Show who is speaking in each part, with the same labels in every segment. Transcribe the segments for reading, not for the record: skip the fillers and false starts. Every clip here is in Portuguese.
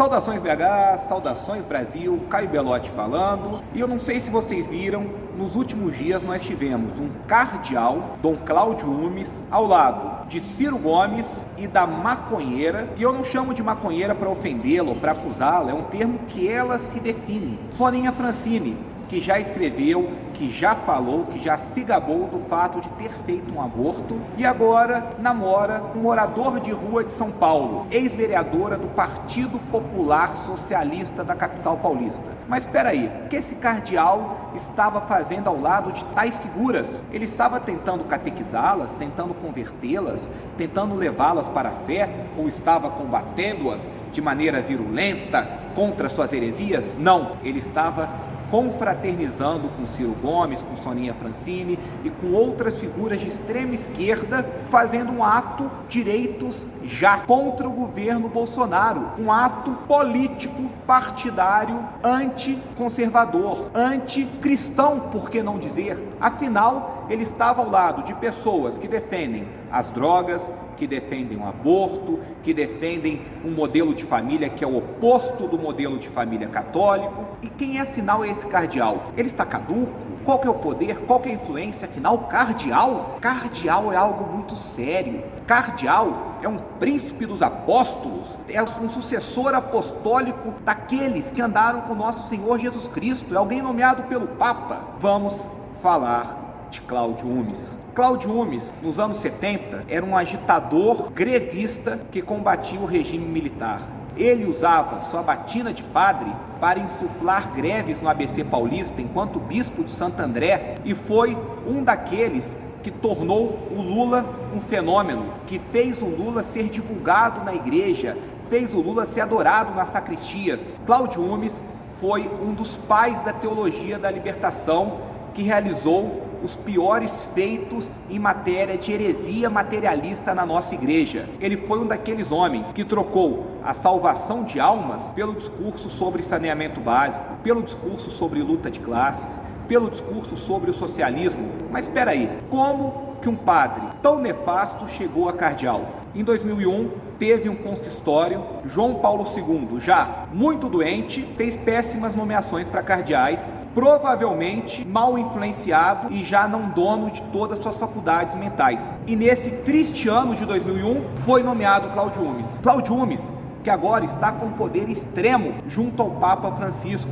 Speaker 1: Saudações BH, saudações Brasil, Caio Belotti falando. E eu não sei se vocês viram, nos últimos dias nós tivemos um cardeal, Dom Cláudio Umes, ao lado de Ciro Gomes e da maconheira. E eu não chamo de maconheira para ofendê-la ou para acusá-la, é um termo que ela se define. Soninha Francini, que já escreveu, que já falou, que já se gabou do fato de ter feito um aborto e agora namora um morador de rua de São Paulo, ex-vereadora do Partido Popular Socialista da capital paulista. Mas espera aí, o que esse cardeal estava fazendo ao lado de tais figuras? Ele estava tentando catequizá-las, tentando convertê-las, tentando levá-las para a fé, ou estava combatendo-as de maneira virulenta contra suas heresias? Não, ele estava confraternizando com Ciro Gomes, com Soninha Francini e com outras figuras de extrema esquerda, fazendo um ato direitos já contra o governo Bolsonaro, um ato político, partidário, anticonservador, anticristão, por que não dizer? Afinal, ele estava ao lado de pessoas que defendem as drogas, que defendem o aborto, que defendem um modelo de família que é o oposto do modelo de família católico. E quem afinal é esse cardeal? Ele está caduco? Qual que é o poder? Qual que é a influência? Afinal, cardeal? Cardeal é algo muito sério. Cardeal é um príncipe dos apóstolos, é um sucessor apostólico daqueles que andaram com nosso Senhor Jesus Cristo, é alguém nomeado pelo Papa. Vamos falar de Cláudio Umes. Cláudio Umes, nos anos 70, era um agitador grevista que combatia o regime militar. Ele usava sua batina de padre para insuflar greves no ABC Paulista enquanto bispo de Santo André e foi um daqueles que tornou o Lula um fenômeno, que fez o Lula ser divulgado na igreja, fez o Lula ser adorado nas sacristias. Cláudio Umes foi um dos pais da teologia da libertação, que realizou os piores feitos em matéria de heresia materialista na nossa igreja. Ele foi um daqueles homens que trocou a salvação de almas pelo discurso sobre saneamento básico, pelo discurso sobre luta de classes, pelo discurso sobre o socialismo. Mas espera aí, como que um padre tão nefasto chegou a cardeal? Em 2001, teve um consistório, João Paulo II, já muito doente, fez péssimas nomeações para cardeais, provavelmente mal influenciado e já não dono de todas as suas faculdades mentais. E nesse triste ano de 2001, foi nomeado Cláudio Umes. Cláudio Umes, que agora está com poder extremo junto ao Papa Francisco.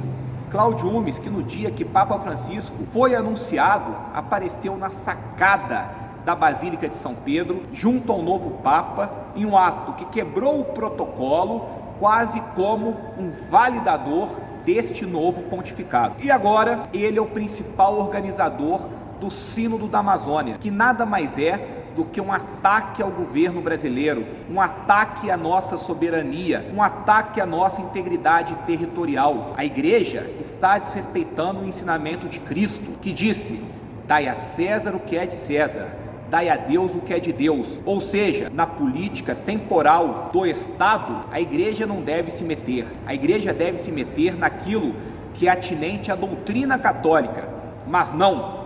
Speaker 1: Cláudio Umes, que no dia que Papa Francisco foi anunciado, apareceu na sacada da Basílica de São Pedro, junto ao novo Papa, em um ato que quebrou o protocolo, quase como um validador deste novo pontificado. E agora, ele é o principal organizador do Sínodo da Amazônia, que nada mais é do que um ataque ao governo brasileiro, um ataque à nossa soberania, um ataque à nossa integridade territorial. A igreja está desrespeitando o ensinamento de Cristo, que disse: dai a César o que é de César, dai a Deus o que é de Deus. Ou seja, na política temporal do Estado, a igreja não deve se meter. A igreja deve se meter naquilo que é atinente à doutrina católica. Mas não,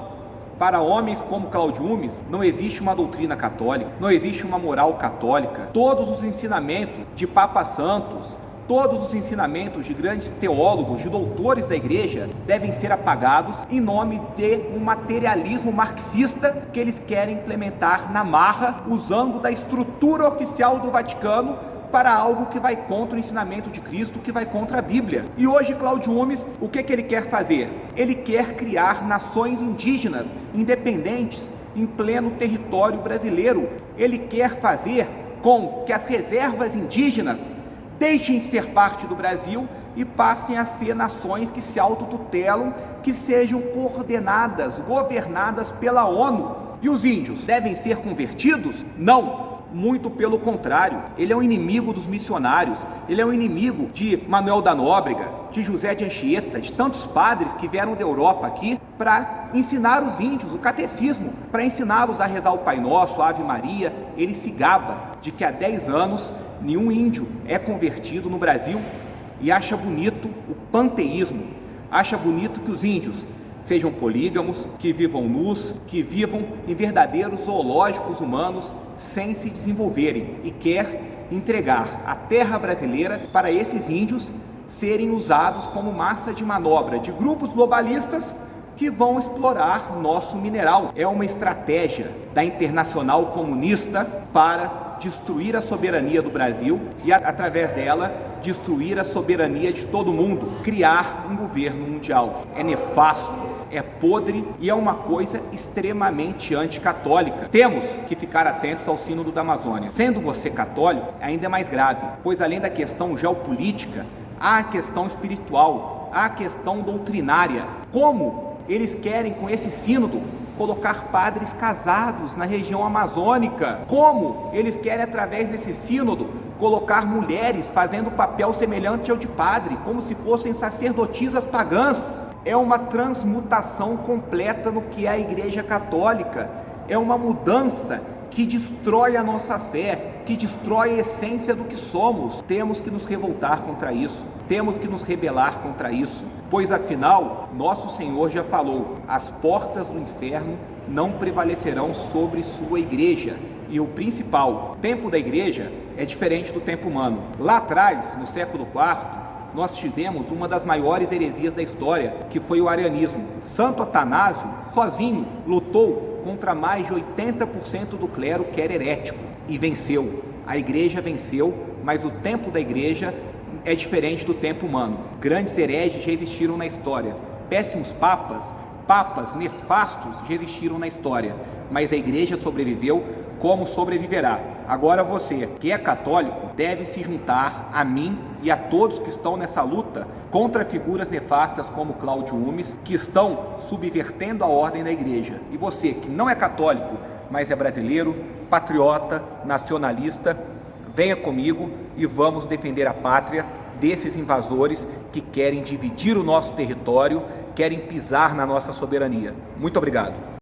Speaker 1: para homens como Cláudio Umes, não existe uma doutrina católica, não existe uma moral católica. Todos os ensinamentos de Papa Santos, todos os ensinamentos de grandes teólogos, de doutores da igreja, devem ser apagados em nome de um materialismo marxista que eles querem implementar na marra, usando da estrutura oficial do Vaticano para algo que vai contra o ensinamento de Cristo, que vai contra a Bíblia. E hoje Cláudio Umes, o que ele quer fazer? Ele quer criar nações indígenas independentes em pleno território brasileiro. Ele quer fazer com que as reservas indígenas deixem de ser parte do Brasil e passem a ser nações que se autotutelam, que sejam coordenadas, governadas pela ONU. E os índios devem ser convertidos? Não, muito pelo contrário. Ele é um inimigo dos missionários, ele é um inimigo de Manuel da Nóbrega, de José de Anchieta, de tantos padres que vieram da Europa aqui para ensinar os índios o catecismo, para ensiná-los a rezar o Pai Nosso, a Ave Maria. Ele se gaba de que há 10 anos nenhum índio é convertido no Brasil e acha bonito o panteísmo, acha bonito que os índios sejam polígamos, que vivam nus, que vivam em verdadeiros zoológicos humanos sem se desenvolverem, e quer entregar a terra brasileira para esses índios serem usados como massa de manobra de grupos globalistas que vão explorar nosso mineral. É uma estratégia da Internacional Comunista para destruir a soberania do Brasil e, através dela, destruir a soberania de todo mundo, criar um governo mundial. É nefasto, é podre e é uma coisa extremamente anticatólica. Temos que ficar atentos ao Sínodo da Amazônia. Sendo você católico, ainda é mais grave, pois além da questão geopolítica, há a questão espiritual, há a questão doutrinária. Como eles querem, com esse sínodo, colocar padres casados na região amazônica? Como eles querem, através desse sínodo, colocar mulheres fazendo papel semelhante ao de padre, como se fossem sacerdotisas pagãs? É uma transmutação completa no que é a Igreja Católica. É uma mudança que destrói a nossa fé, que destrói a essência do que somos. Temos que nos revoltar contra isso, temos que nos rebelar contra isso, pois afinal, nosso Senhor já falou: as portas do inferno não prevalecerão sobre sua igreja. E o principal, o tempo da igreja é diferente do tempo humano. Lá atrás, no século IV, nós tivemos uma das maiores heresias da história, que foi o arianismo. Santo Atanásio, sozinho, lutou contra mais de 80% do clero que era herético e venceu. A igreja venceu, mas o tempo da igreja é diferente do tempo humano. Grandes hereges já existiram na história. Péssimos papas nefastos já existiram na história. Mas a igreja sobreviveu, como sobreviverá. Agora você, que é católico, deve se juntar a mim e a todos que estão nessa luta contra figuras nefastas como Cláudio Umes, que estão subvertendo a ordem da igreja. E você, que não é católico, mas é brasileiro, patriota, nacionalista, venha comigo e vamos defender a pátria desses invasores que querem dividir o nosso território, querem pisar na nossa soberania. Muito obrigado.